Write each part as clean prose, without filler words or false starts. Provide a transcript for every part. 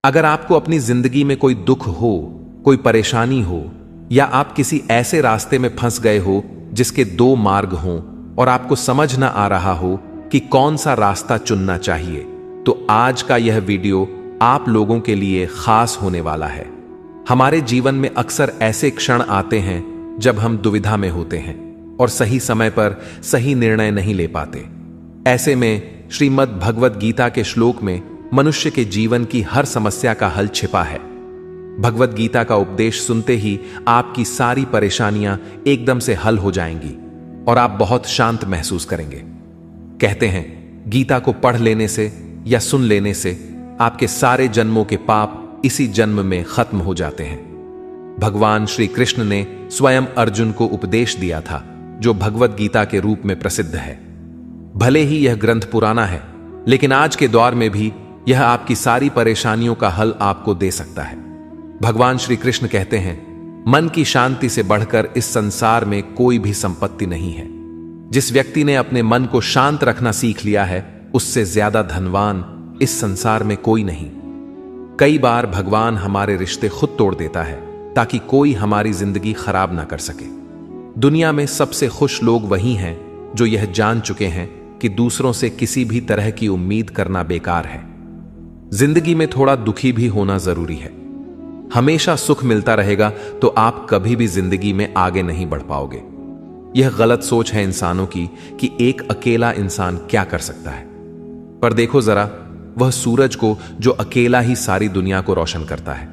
अगर आपको अपनी जिंदगी में कोई दुख हो, कोई परेशानी हो, या आप किसी ऐसे रास्ते में फंस गए हो जिसके दो मार्ग हों और आपको समझ ना आ रहा हो कि कौन सा रास्ता चुनना चाहिए, तो आज का यह वीडियो आप लोगों के लिए खास होने वाला है। हमारे जीवन में अक्सर ऐसे क्षण आते हैं जब हम दुविधा में होते हैं और सही समय पर सही निर्णय नहीं ले पाते। ऐसे में श्रीमद् भगवद गीता के श्लोक में मनुष्य के जीवन की हर समस्या का हल छिपा है। भगवद गीता का उपदेश सुनते ही आपकी सारी परेशानियां एकदम से हल हो जाएंगी और आप बहुत शांत महसूस करेंगे। कहते हैं, गीता को पढ़ लेने से या सुन लेने से आपके सारे जन्मों के पाप इसी जन्म में खत्म हो जाते हैं। भगवान श्री कृष्ण ने स्वयं अर्जुन को उपदेश दिया था, जो भगवद गीता के रूप में प्रसिद्ध है। भले ही यह ग्रंथ पुराना है, लेकिन आज के दौर में भी यह आपकी सारी परेशानियों का हल आपको दे सकता है। भगवान श्री कृष्ण कहते हैं, मन की शांति से बढ़कर इस संसार में कोई भी संपत्ति नहीं है। जिस व्यक्ति ने अपने मन को शांत रखना सीख लिया है, उससे ज्यादा धनवान इस संसार में कोई नहीं। कई बार भगवान हमारे रिश्ते खुद तोड़ देता है ताकि कोई हमारी जिंदगी खराब ना कर सके। दुनिया में सबसे खुश लोग वही हैं जो यह जान चुके हैं कि दूसरों से किसी भी तरह की उम्मीद करना बेकार है। जिंदगी में थोड़ा दुखी भी होना जरूरी है। हमेशा सुख मिलता रहेगा तो आप कभी भी जिंदगी में आगे नहीं बढ़ पाओगे। यह गलत सोच है इंसानों की कि एक अकेला इंसान क्या कर सकता है। पर देखो जरा, वह सूरज को जो अकेला ही सारी दुनिया को रोशन करता है।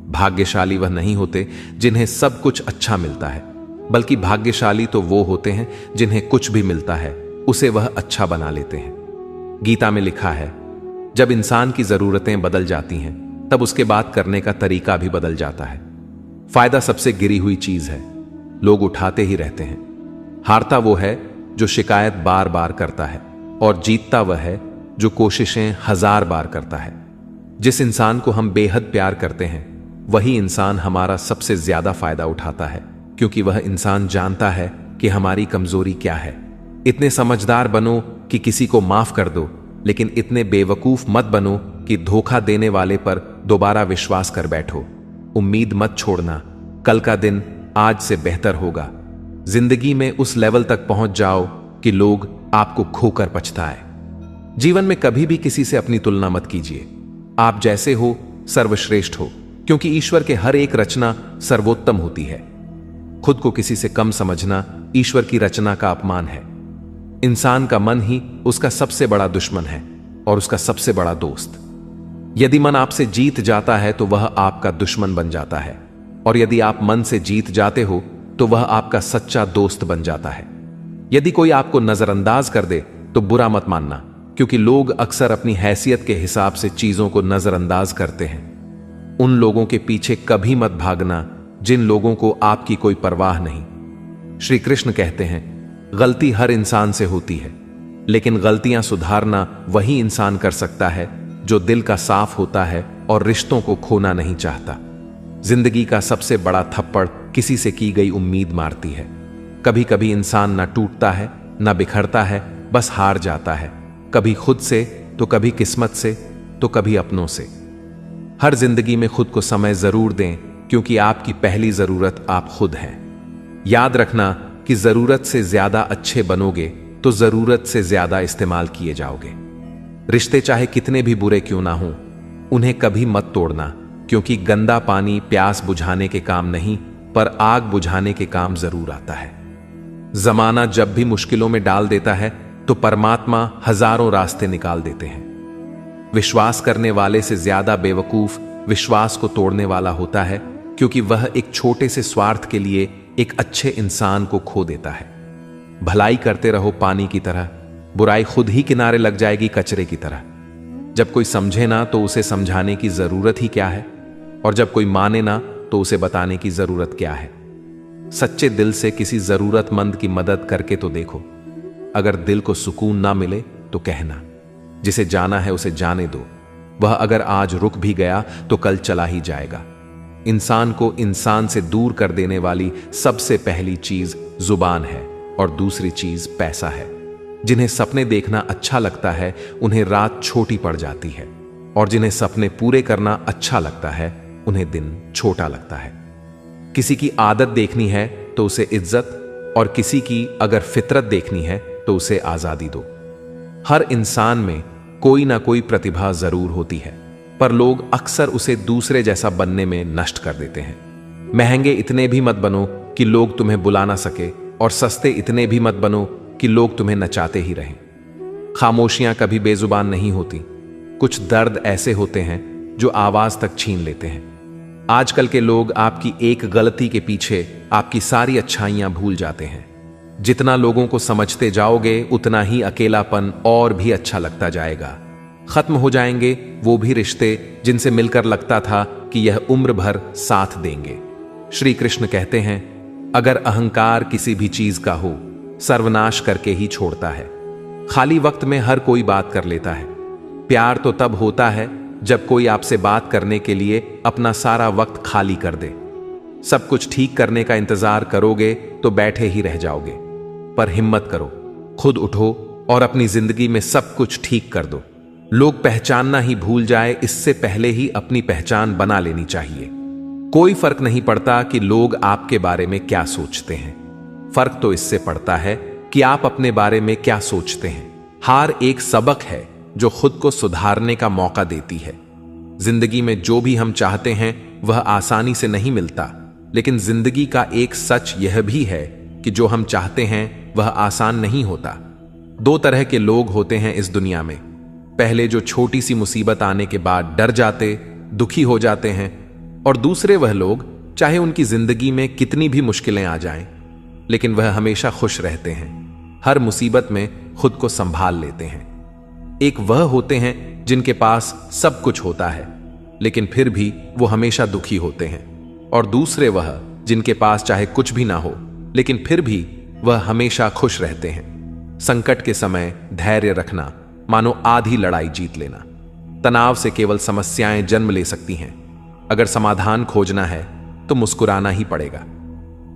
भाग्यशाली वह नहीं होते जिन्हें सब कुछ अच्छा मिलता है, बल्कि भाग्यशाली तो वो होते हैं जिन्हें कुछ भी मिलता है उसे वह अच्छा बना लेते हैं। गीता में लिखा है, जब इंसान की जरूरतें बदल जाती हैं तब उसके बात करने का तरीका भी बदल जाता है। फायदा सबसे गिरी हुई चीज है, लोग उठाते ही रहते हैं। हारता वो है जो शिकायत बार बार करता है, और जीतता वह है जो कोशिशें 1000 बार करता है। जिस इंसान को हम बेहद प्यार करते हैं, वही इंसान हमारा सबसे ज्यादा फायदा उठाता है, क्योंकि वह इंसान जानता है कि हमारी कमजोरी क्या है। इतने समझदार बनो कि किसी को माफ कर दो, लेकिन इतने बेवकूफ मत बनो कि धोखा देने वाले पर दोबारा विश्वास कर बैठो। उम्मीद मत छोड़ना, कल का दिन आज से बेहतर होगा। जिंदगी में उस लेवल तक पहुंच जाओ कि लोग आपको खोकर पछताए। जीवन में कभी भी किसी से अपनी तुलना मत कीजिए। आप जैसे हो सर्वश्रेष्ठ हो, क्योंकि ईश्वर के हर एक रचना सर्वोत्तम होती है। खुद को किसी से कम समझना ईश्वर की रचना का अपमान है। इंसान का मन ही उसका सबसे बड़ा दुश्मन है और उसका सबसे बड़ा दोस्त। यदि मन आपसे जीत जाता है तो वह आपका दुश्मन बन जाता है, और यदि आप मन से जीत जाते हो तो वह आपका सच्चा दोस्त बन जाता है। यदि कोई आपको नजरअंदाज कर दे तो बुरा मत मानना, क्योंकि लोग अक्सर अपनी हैसियत के हिसाब से चीजों को नजरअंदाज करते हैं। उन लोगों के पीछे कभी मत भागना जिन लोगों को आपकी कोई परवाह नहीं। श्री कृष्ण कहते हैं, गलती हर इंसान से होती है, लेकिन गलतियां सुधारना वही इंसान कर सकता है जो दिल का साफ होता है और रिश्तों को खोना नहीं चाहता। जिंदगी का सबसे बड़ा थप्पड़ किसी से की गई उम्मीद मारती है। कभी कभी इंसान ना टूटता है ना बिखरता है, बस हार जाता है, कभी खुद से तो कभी किस्मत से तो कभी अपनों से। हर जिंदगी में खुद को समय जरूर दें, क्योंकि आपकी पहली जरूरत आप खुद हैं। याद रखना कि जरूरत से ज्यादा अच्छे बनोगे तो जरूरत से ज्यादा इस्तेमाल किए जाओगे। रिश्ते चाहे कितने भी बुरे क्यों ना हों, उन्हें कभी मत तोड़ना, क्योंकि गंदा पानी प्यास बुझाने के काम नहीं, पर आग बुझाने के काम जरूर आता है। जमाना जब भी मुश्किलों में डाल देता है तो परमात्मा हजारों रास्ते निकाल देते हैं। विश्वास करने वाले से ज्यादा बेवकूफ विश्वास को तोड़ने वाला होता है, क्योंकि वह एक छोटे से स्वार्थ के लिए एक अच्छे इंसान को खो देता है। भलाई करते रहो पानी की तरह, बुराई खुद ही किनारे लग जाएगी कचरे की तरह। जब कोई समझे ना तो उसे समझाने की जरूरत ही क्या है, और जब कोई माने ना तो उसे बताने की जरूरत क्या है। सच्चे दिल से किसी जरूरतमंद की मदद करके तो देखो। अगर दिल को सुकून ना मिले तो कहना, जिसे जाना है उसे जाने दो। वह अगर आज रुक भी गया तो कल चला ही जाएगा। इंसान को इंसान से दूर कर देने वाली सबसे पहली चीज जुबान है और दूसरी चीज पैसा है। जिन्हें सपने देखना अच्छा लगता है, उन्हें रात छोटी पड़ जाती है। और जिन्हें सपने पूरे करना अच्छा लगता है उन्हें दिन छोटा लगता है। किसी की आदत देखनी है तो उसे इज्जत, और किसी की अगर फितरत देखनी है तो उसे आजादी दो। हर इंसान में कोई ना कोई प्रतिभा जरूर होती है, पर लोग अक्सर उसे दूसरे जैसा बनने में नष्ट कर देते हैं। महंगे इतने भी मत बनो कि लोग तुम्हें बुला ना सके, और सस्ते इतने भी मत बनो कि लोग तुम्हें नचाते ही रहें। खामोशियां कभी बेजुबान नहीं होती। कुछ दर्द ऐसे होते हैं जो आवाज तक छीन लेते हैं। आजकल के लोग आपकी एक गलती के पीछे आपकी सारी अच्छाइयां भूल जाते हैं। जितना लोगों को समझते जाओगे उतना ही अकेलापन और भी अच्छा लगता जाएगा। खत्म हो जाएंगे वो भी रिश्ते जिनसे मिलकर लगता था कि यह उम्र भर साथ देंगे। श्री कृष्ण कहते हैं, अगर अहंकार किसी भी चीज का हो, सर्वनाश करके ही छोड़ता है। खाली वक्त में हर कोई बात कर लेता है। प्यार तो तब होता है जब कोई आपसे बात करने के लिए अपना सारा वक्त खाली कर दे। सब कुछ ठीक करने का इंतजार करोगे तो बैठे ही रह जाओगे। पर हिम्मत करो, खुद उठो और अपनी जिंदगी में सब कुछ ठीक कर दो। लोग पहचानना ही भूल जाए इससे पहले ही अपनी पहचान बना लेनी चाहिए। कोई फर्क नहीं पड़ता कि लोग आपके बारे में क्या सोचते हैं, फर्क तो इससे पड़ता है कि आप अपने बारे में क्या सोचते हैं। हार एक सबक है जो खुद को सुधारने का मौका देती है। जिंदगी में जो भी हम चाहते हैं वह आसानी से नहीं मिलता, लेकिन जिंदगी का एक सच यह भी है कि जो हम चाहते हैं वह आसान नहीं होता। दो तरह के लोग होते हैं इस दुनिया में। पहले जो छोटी सी मुसीबत आने के बाद डर जाते, दुखी हो जाते हैं, और दूसरे वह लोग चाहे उनकी जिंदगी में कितनी भी मुश्किलें आ जाएं, लेकिन वह हमेशा खुश रहते हैं, हर मुसीबत में खुद को संभाल लेते हैं। एक वह होते हैं जिनके पास सब कुछ होता है लेकिन फिर भी वो हमेशा दुखी होते हैं, और दूसरे वह जिनके पास चाहे कुछ भी ना हो लेकिन फिर भी वह हमेशा खुश रहते हैं। संकट के समय धैर्य रखना मानो आधी लड़ाई जीत लेना। तनाव से केवल समस्याएं जन्म ले सकती हैं। अगर समाधान खोजना है तो मुस्कुराना ही पड़ेगा।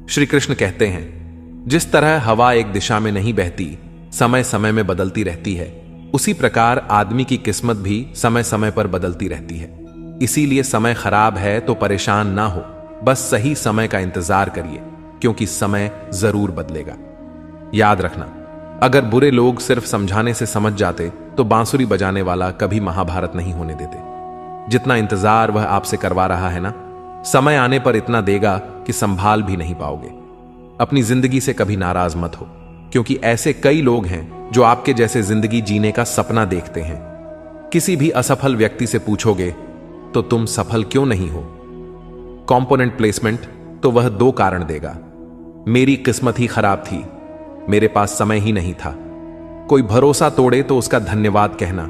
श्री कृष्ण कहते हैं, जिस तरह हवा एक दिशा में नहीं बहती, समय समय में बदलती रहती है, उसी प्रकार आदमी की किस्मत भी समय समय पर बदलती रहती है। इसीलिए समय खराब है तो परेशान ना हो, बस सही समय का इंतजार करिए, क्योंकि समय जरूर बदलेगा। याद रखना, अगर बुरे लोग सिर्फ समझाने से समझ जाते तो बांसुरी बजाने वाला कभी महाभारत नहीं होने देते। जितना इंतजार वह आपसे करवा रहा है ना, समय आने पर इतना देगा कि संभाल भी नहीं पाओगे। अपनी जिंदगी से कभी नाराज मत हो, क्योंकि ऐसे कई लोग हैं जो आपके जैसे जिंदगी जीने का सपना देखते हैं। किसी भी असफल व्यक्ति से पूछोगे तो तुम सफल क्यों नहीं हो, कंपोनेंट प्लेसमेंट, तो वह दो कारण देगा। मेरी किस्मत ही खराब थी, मेरे पास समय ही नहीं था। कोई भरोसा तोड़े तो उसका धन्यवाद कहना,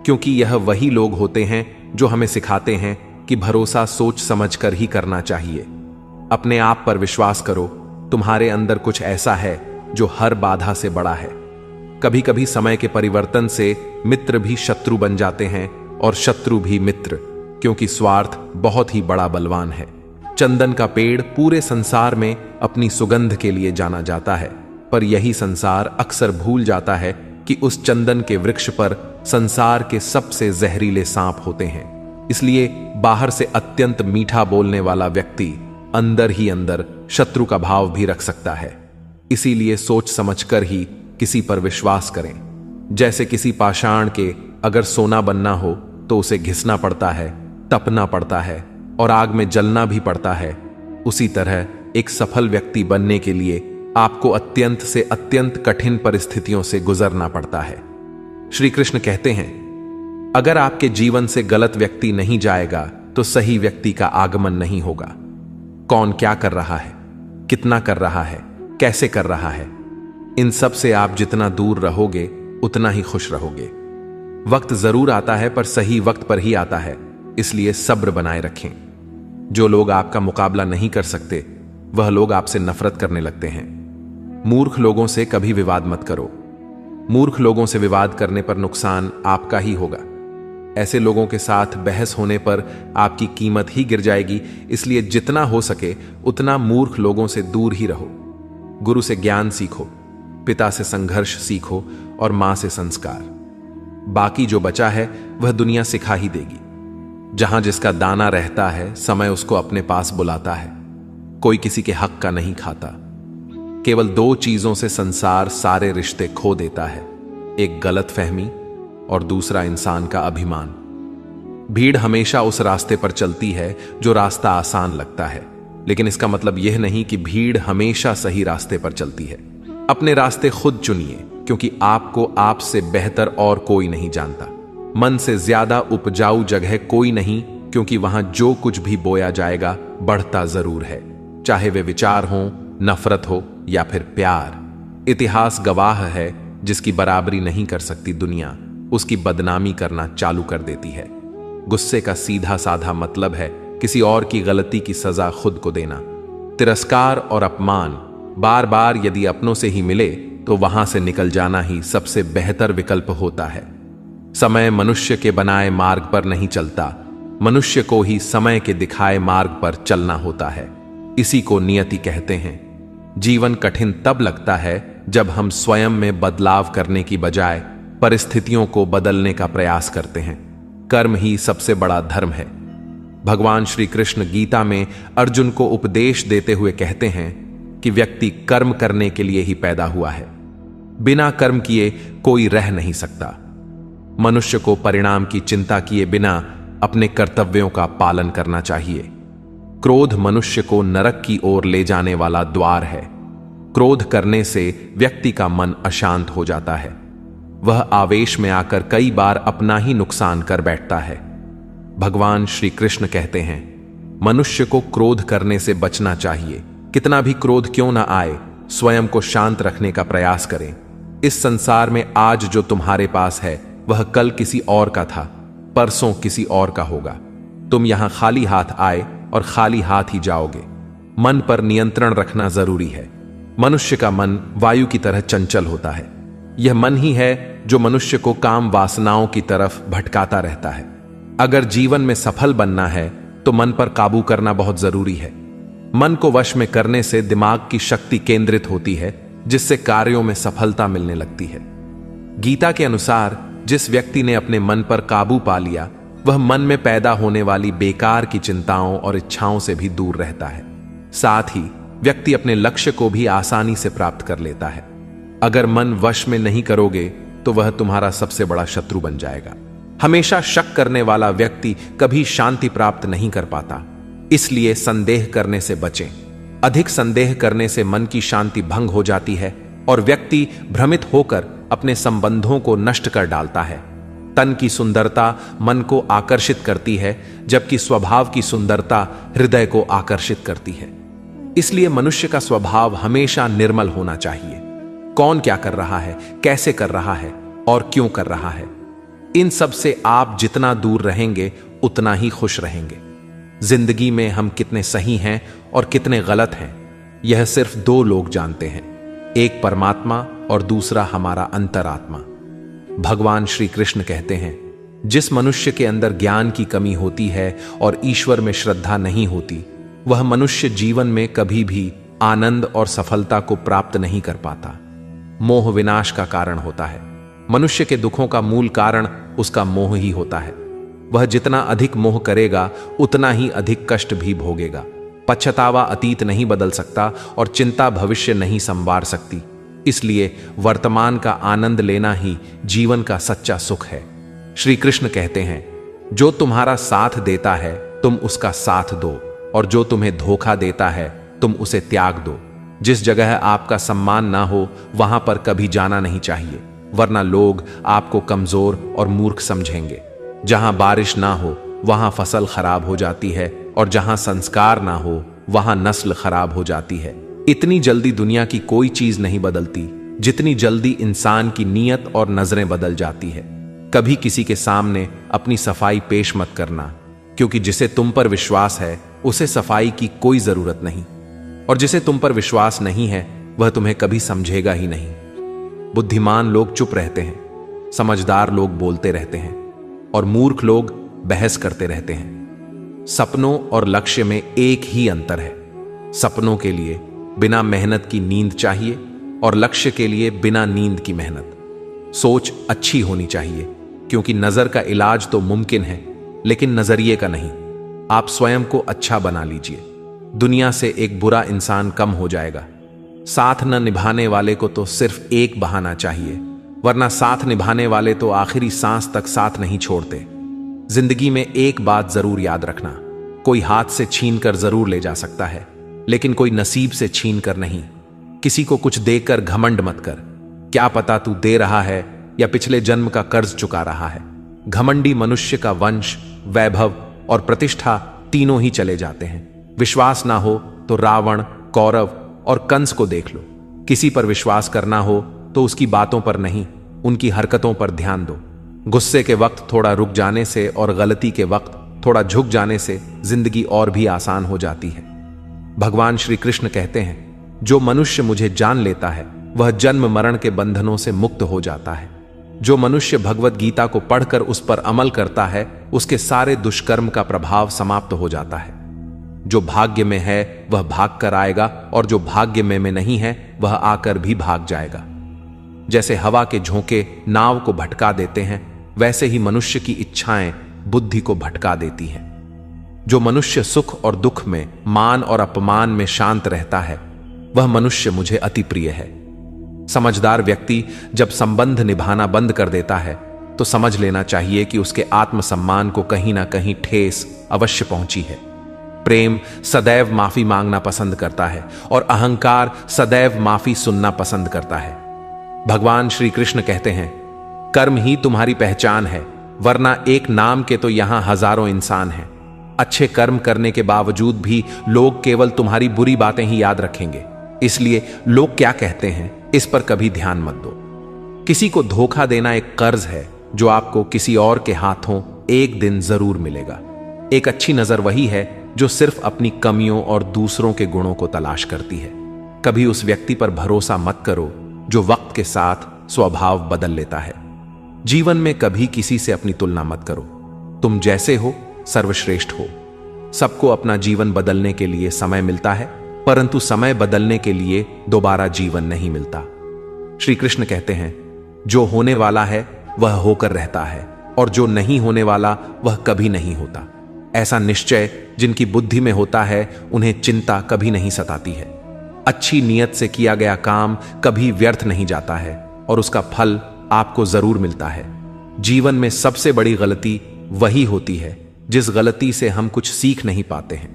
क्योंकि यह वही लोग होते हैं जो हमें सिखाते हैं कि भरोसा सोच समझ कर ही करना चाहिए। अपने आप पर विश्वास करो, तुम्हारे अंदर कुछ ऐसा है जो हर बाधा से बड़ा है। कभी कभी समय के परिवर्तन से मित्र भी शत्रु बन जाते हैं और शत्रु भी मित्र, क्योंकि स्वार्थ बहुत ही बड़ा बलवान है। चंदन का पेड़ पूरे संसार में अपनी सुगंध के लिए जाना जाता है, पर यही संसार अक्सर भूल जाता है कि उस चंदन के वृक्ष पर संसार के सबसे जहरीले सांप होते हैं। इसलिए बाहर से अत्यंत मीठा बोलने वाला व्यक्ति अंदर ही अंदर शत्रु का भाव भी रख सकता है। इसीलिए सोच समझकर ही किसी पर विश्वास करें। जैसे किसी पाषाण के अगर सोना बनना हो तो उसे घिसना पड़ता है, तपना पड़ता है और आग में जलना भी पड़ता है, उसी तरह एक सफल व्यक्ति बनने के लिए आपको अत्यंत से अत्यंत कठिन परिस्थितियों से गुजरना पड़ता है। श्री कृष्ण कहते हैं, अगर आपके जीवन से गलत व्यक्ति नहीं जाएगा तो सही व्यक्ति का आगमन नहीं होगा। कौन क्या कर रहा है, कितना कर रहा है, कैसे कर रहा है, इन सब से आप जितना दूर रहोगे उतना ही खुश रहोगे। वक्त जरूर आता है पर सही वक्त पर ही आता है, इसलिए सब्र बनाए रखें। जो लोग आपका मुकाबला नहीं कर सकते वह लोग आपसे नफरत करने लगते हैं। मूर्ख लोगों से कभी विवाद मत करो। मूर्ख लोगों से विवाद करने पर नुकसान आपका ही होगा। ऐसे लोगों के साथ बहस होने पर आपकी कीमत ही गिर जाएगी, इसलिए जितना हो सके उतना मूर्ख लोगों से दूर ही रहो। गुरु से ज्ञान सीखो, पिता से संघर्ष सीखो और मां से संस्कार। बाकी जो बचा है वह दुनिया सिखा ही देगी। जहां जिसका दाना रहता है, समय उसको अपने पास बुलाता है। कोई किसी के हक का नहीं खाता। केवल दो चीजों से संसार सारे रिश्ते खो देता है, एक गलतफहमी और दूसरा इंसान का अभिमान। भीड़ हमेशा उस रास्ते पर चलती है जो रास्ता आसान लगता है, लेकिन इसका मतलब यह नहीं कि भीड़ हमेशा सही रास्ते पर चलती है। अपने रास्ते खुद चुनिए, क्योंकि आपको आपसे बेहतर और कोई नहीं जानता। मन से ज्यादा उपजाऊ जगह कोई नहीं, क्योंकि वहां जो कुछ भी बोया जाएगा बढ़ता जरूर है, चाहे वे विचार हो, नफरत हो या फिर प्यार। इतिहास गवाह है, जिसकी बराबरी नहीं कर सकती दुनिया, उसकी बदनामी करना चालू कर देती है। गुस्से का सीधा साधा मतलब है किसी और की गलती की सजा खुद को देना। तिरस्कार और अपमान बार बार यदि अपनों से ही मिले तो वहां से निकल जाना ही सबसे बेहतर विकल्प होता है। समय मनुष्य के बनाए मार्ग पर नहीं चलता, मनुष्य को ही समय के दिखाए मार्ग पर चलना होता है। इसी को नियति कहते हैं। जीवन कठिन तब लगता है जब हम स्वयं में बदलाव करने की बजाय परिस्थितियों को बदलने का प्रयास करते हैं। कर्म ही सबसे बड़ा धर्म है। भगवान श्री कृष्ण गीता में अर्जुन को उपदेश देते हुए कहते हैं कि व्यक्ति कर्म करने के लिए ही पैदा हुआ है। बिना कर्म किए कोई रह नहीं सकता। मनुष्य को परिणाम की चिंता किए बिना अपने कर्तव्यों का पालन करना चाहिए। क्रोध मनुष्य को नरक की ओर ले जाने वाला द्वार है। क्रोध करने से व्यक्ति का मन अशांत हो जाता है। वह आवेश में आकर कई बार अपना ही नुकसान कर बैठता है। भगवान श्री कृष्ण कहते हैं, मनुष्य को क्रोध करने से बचना चाहिए। कितना भी क्रोध क्यों ना आए, स्वयं को शांत रखने का प्रयास करें। इस संसार में आज जो तुम्हारे पास है वह कल किसी और का था, परसों किसी और का होगा। तुम यहां खाली हाथ आए और खाली हाथ ही जाओगे। मन पर नियंत्रण रखना जरूरी है। मनुष्य का मन वायु की तरह चंचल होता है। यह मन ही है जो मनुष्य को काम वासनाओं की तरफ भटकाता रहता है। अगर जीवन में सफल बनना है तो मन पर काबू करना बहुत जरूरी है। मन को वश में करने से दिमाग की शक्ति केंद्रित होती है, जिससे कार्यों में सफलता मिलने लगती है। गीता के अनुसार जिस व्यक्ति ने अपने मन पर काबू पा लिया, वह मन में पैदा होने वाली बेकार की चिंताओं और इच्छाओं से भी दूर रहता है। साथ ही व्यक्ति अपने लक्ष्य को भी आसानी से प्राप्त कर लेता है। अगर मन वश में नहीं करोगे तो वह तुम्हारा सबसे बड़ा शत्रु बन जाएगा। हमेशा शक करने वाला व्यक्ति कभी शांति प्राप्त नहीं कर पाता। इसलिए संदेह करने से बचें। अधिक संदेह करने से मन की शांति भंग हो जाती है और व्यक्ति भ्रमित होकर अपने संबंधों को नष्ट कर डालता है। तन की सुंदरता मन को आकर्षित करती है, जबकि स्वभाव की सुंदरता हृदय को आकर्षित करती है। इसलिए मनुष्य का स्वभाव हमेशा निर्मल होना चाहिए। कौन क्या कर रहा है, कैसे कर रहा है और क्यों कर रहा है, इन सब से आप जितना दूर रहेंगे उतना ही खुश रहेंगे। जिंदगी में हम कितने सही हैं और कितने गलत हैं, यह सिर्फ दो लोग जानते हैं, एक परमात्मा और दूसरा हमारा अंतरात्मा। भगवान श्री कृष्ण कहते हैं, जिस मनुष्य के अंदर ज्ञान की कमी होती है और ईश्वर में श्रद्धा नहीं होती, वह मनुष्य जीवन में कभी भी आनंद और सफलता को प्राप्त नहीं कर पाता। मोह विनाश का कारण होता है। मनुष्य के दुखों का मूल कारण उसका मोह ही होता है। वह जितना अधिक मोह करेगा उतना ही अधिक कष्ट भी भोगेगा। पछतावा अतीत नहीं बदल सकता और चिंता भविष्य नहीं संवार सकती। इसलिए वर्तमान का आनंद लेना ही जीवन का सच्चा सुख है। श्री कृष्ण कहते हैं, जो तुम्हारा साथ देता है तुम उसका साथ दो, और जो तुम्हें धोखा देता है तुम उसे त्याग दो। जिस जगह आपका सम्मान ना हो वहां पर कभी जाना नहीं चाहिए, वरना लोग आपको कमजोर और मूर्ख समझेंगे। जहां बारिश ना हो वहां फसल खराब हो जाती है, और जहां संस्कार ना हो वहां नस्ल खराब हो जाती है। इतनी जल्दी दुनिया की कोई चीज नहीं बदलती जितनी जल्दी इंसान की नीयत और नजरें बदल जाती है। कभी किसी के सामने अपनी सफाई पेश मत करना, क्योंकि जिसे तुम पर विश्वास है उसे सफाई की कोई जरूरत नहीं, और जिसे तुम पर विश्वास नहीं है वह तुम्हें कभी समझेगा ही नहीं। बुद्धिमान लोग चुप रहते हैं, समझदार लोग बोलते रहते हैं, और मूर्ख लोग बहस करते रहते हैं। सपनों और लक्ष्य में एक ही अंतर है। सपनों के लिए बिना मेहनत की नींद चाहिए और लक्ष्य के लिए बिना नींद की मेहनत। सोच अच्छी होनी चाहिए, क्योंकि नजर का इलाज तो मुमकिन है, लेकिन नजरिए का नहीं। आप स्वयं को अच्छा बना लीजिए, दुनिया से एक बुरा इंसान कम हो जाएगा। साथ न निभाने वाले को तो सिर्फ एक बहाना चाहिए, वरना साथ निभाने वाले तो आखिरी सांस तक साथ नहीं छोड़ते। जिंदगी में एक बात जरूर याद रखना, कोई हाथ से छीन कर जरूर ले जा सकता है, लेकिन कोई नसीब से छीन कर नहीं। किसी को कुछ देकर घमंड मत कर, क्या पता तू दे रहा है या पिछले जन्म का कर्ज चुका रहा है। घमंडी मनुष्य का वंश, वैभव और प्रतिष्ठा तीनों ही चले जाते हैं। विश्वास ना हो तो रावण, कौरव और कंस को देख लो। किसी पर विश्वास करना हो तो उसकी बातों पर नहीं, उनकी हरकतों पर ध्यान दो। गुस्से के वक्त थोड़ा रुक जाने से और गलती के वक्त थोड़ा झुक जाने से जिंदगी और भी आसान हो जाती है। भगवान श्री कृष्ण कहते हैं, जो मनुष्य मुझे जान लेता है वह जन्म मरण के बंधनों से मुक्त हो जाता है। जो मनुष्य भगवत गीता को पढ़कर उस पर अमल करता है, उसके सारे दुष्कर्म का प्रभाव समाप्त हो जाता है। जो भाग्य में है वह भाग कर आएगा, और जो भाग्य में नहीं है वह आकर भी भाग जाएगा। जैसे हवा के झोंके नाव को भटका देते हैं, वैसे ही मनुष्य की इच्छाएं बुद्धि को भटका देती हैं। जो मनुष्य सुख और दुख में, मान और अपमान में शांत रहता है, वह मनुष्य मुझे अति प्रिय है। समझदार व्यक्ति जब संबंध निभाना बंद कर देता है तो समझ लेना चाहिए कि उसके आत्मसम्मान को कहीं ना कहीं ठेस अवश्य पहुंची है। प्रेम सदैव माफी मांगना पसंद करता है और अहंकार सदैव माफी सुनना पसंद करता है। भगवान श्री कृष्ण कहते हैं, कर्म ही तुम्हारी पहचान है, वरना एक नाम के तो यहां हजारों इंसान हैं। अच्छे कर्म करने के बावजूद भी लोग केवल तुम्हारी बुरी बातें ही याद रखेंगे, इसलिए लोग क्या कहते हैं इस पर कभी ध्यान मत दो। किसी को धोखा देना एक कर्ज है जो आपको किसी और के हाथों एक दिन जरूर मिलेगा। एक अच्छी नजर वही है जो सिर्फ अपनी कमियों और दूसरों के गुणों को तलाश करती है। कभी उस व्यक्ति पर भरोसा मत करो जो वक्त के साथ स्वभाव बदल लेता है। जीवन में कभी किसी से अपनी तुलना मत करो। तुम जैसे हो सर्वश्रेष्ठ हो। सबको अपना जीवन बदलने के लिए समय मिलता है, परंतु समय बदलने के लिए दोबारा जीवन नहीं मिलता। श्री कृष्ण कहते हैं, जो होने वाला है वह होकर रहता है, और जो नहीं होने वाला वह कभी नहीं होता। ऐसा निश्चय जिनकी बुद्धि में होता है, उन्हें चिंता कभी नहीं सताती है। अच्छी नीयत से किया गया काम कभी व्यर्थ नहीं जाता है, और उसका फल आपको जरूर मिलता है। जीवन में सबसे बड़ी गलती वही होती है जिस गलती से हम कुछ सीख नहीं पाते हैं।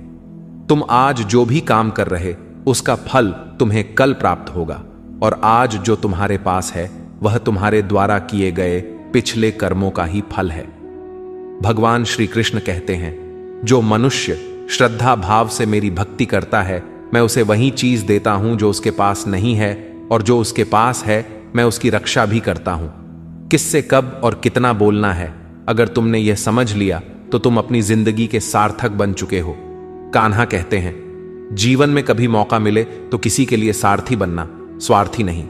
तुम आज जो भी काम कर रहे, उसका फल तुम्हें कल प्राप्त होगा, और आज जो तुम्हारे पास है वह तुम्हारे द्वारा किए गए पिछले कर्मों का ही फल है। भगवान श्री कृष्ण कहते हैं, जो मनुष्य श्रद्धा भाव से मेरी भक्ति करता है, मैं उसे वही चीज देता हूं जो उसके पास नहीं है, और जो उसके पास है मैं उसकी रक्षा भी करता हूं। किससे कब और कितना बोलना है, अगर तुमने यह समझ लिया तो तुम अपनी जिंदगी के सार्थक बन चुके हो। कान्हा कहते हैं, जीवन में कभी मौका मिले तो किसी के लिए सारथी बनना, स्वार्थी नहीं।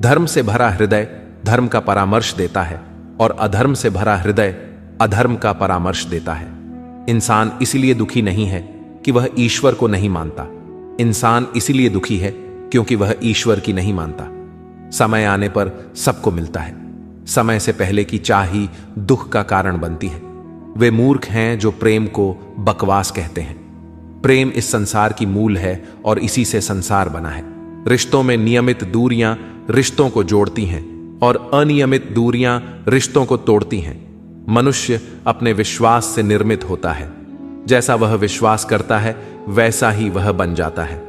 धर्म से भरा हृदय धर्म का परामर्श देता है, और अधर्म से भरा हृदय अधर्म का परामर्श देता है। इंसान इसलिए दुखी नहीं है कि वह ईश्वर को नहीं मानता। इंसान इसलिए दुखी है क्योंकि वह ईश्वर की नहीं मानता। समय आने पर सबको मिलता है। समय से पहले की चाह ही दुख का कारण बनती है। वे मूर्ख हैं जो प्रेम को बकवास कहते हैं। प्रेम इस संसार की मूल है और इसी से संसार बना है। रिश्तों में नियमित दूरियां रिश्तों को जोड़ती हैं और अनियमित दूरियां रिश्तों को तोड़ती हैं। मनुष्य अपने विश्वास से निर्मित होता है। जैसा वह विश्वास करता है वैसा ही वह बन जाता है।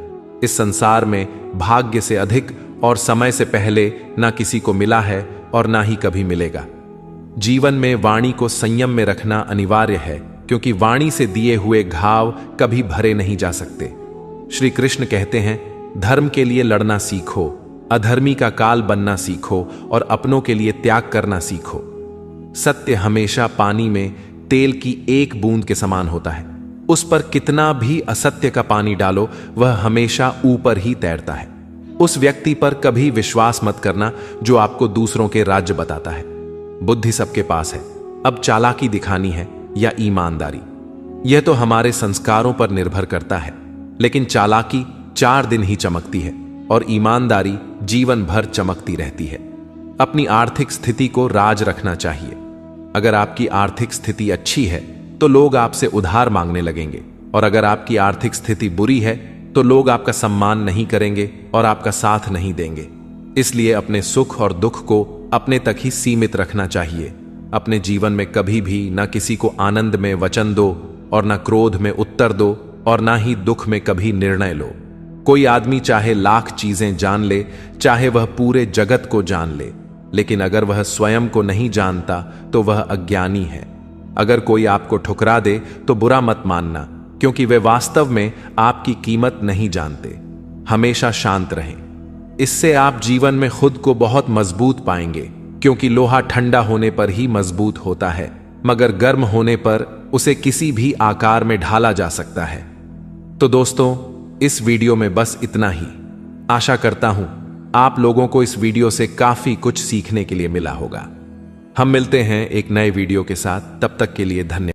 इस संसार में भाग्य से अधिक और समय से पहले ना किसी को मिला है और ना ही कभी मिलेगा। जीवन में वाणी को संयम में रखना अनिवार्य है, क्योंकि वाणी से दिए हुए घाव कभी भरे नहीं जा सकते। श्री कृष्ण कहते हैं, धर्म के लिए लड़ना सीखो, अधर्मी का काल बनना सीखो और अपनों के लिए त्याग करना सीखो। सत्य हमेशा पानी में तेल की एक बूंद के समान होता है। उस पर कितना भी असत्य का पानी डालो, वह हमेशा ऊपर ही तैरता है। उस व्यक्ति पर कभी विश्वास मत करना जो आपको दूसरों के राज्य बताता है। बुद्धि सबके पास है, अब चालाकी दिखानी है या ईमानदारी, यह तो हमारे संस्कारों पर निर्भर करता है। लेकिन चालाकी 4 दिन ही चमकती है और ईमानदारी जीवन भर चमकती रहती है। अपनी आर्थिक स्थिति को राज रखना चाहिए। अगर आपकी आर्थिक स्थिति अच्छी है तो लोग आपसे उधार मांगने लगेंगे, और अगर आपकी आर्थिक स्थिति बुरी है तो लोग आपका सम्मान नहीं करेंगे और आपका साथ नहीं देंगे। इसलिए अपने सुख और दुख को अपने तक ही सीमित रखना चाहिए। अपने जीवन में कभी भी न किसी को आनंद में वचन दो और न क्रोध में उत्तर दो और ना ही दुख में कभी निर्णय लो। कोई आदमी चाहे लाख चीजें जान ले, चाहे वह पूरे जगत को जान ले, लेकिन अगर वह स्वयं को नहीं जानता तो वह अज्ञानी है। अगर कोई आपको ठुकरा दे तो बुरा मत मानना, क्योंकि वे वास्तव में आपकी कीमत नहीं जानते। हमेशा शांत रहें, इससे आप जीवन में खुद को बहुत मजबूत पाएंगे, क्योंकि लोहा ठंडा होने पर ही मजबूत होता है, मगर गर्म होने पर उसे किसी भी आकार में ढाला जा सकता है। तो दोस्तों, इस वीडियो में बस इतना ही। आशा करता हूं आप लोगों को इस वीडियो से काफी कुछ सीखने के लिए मिला होगा। हम मिलते हैं एक नए वीडियो के साथ, तब तक के लिए धन्यवाद।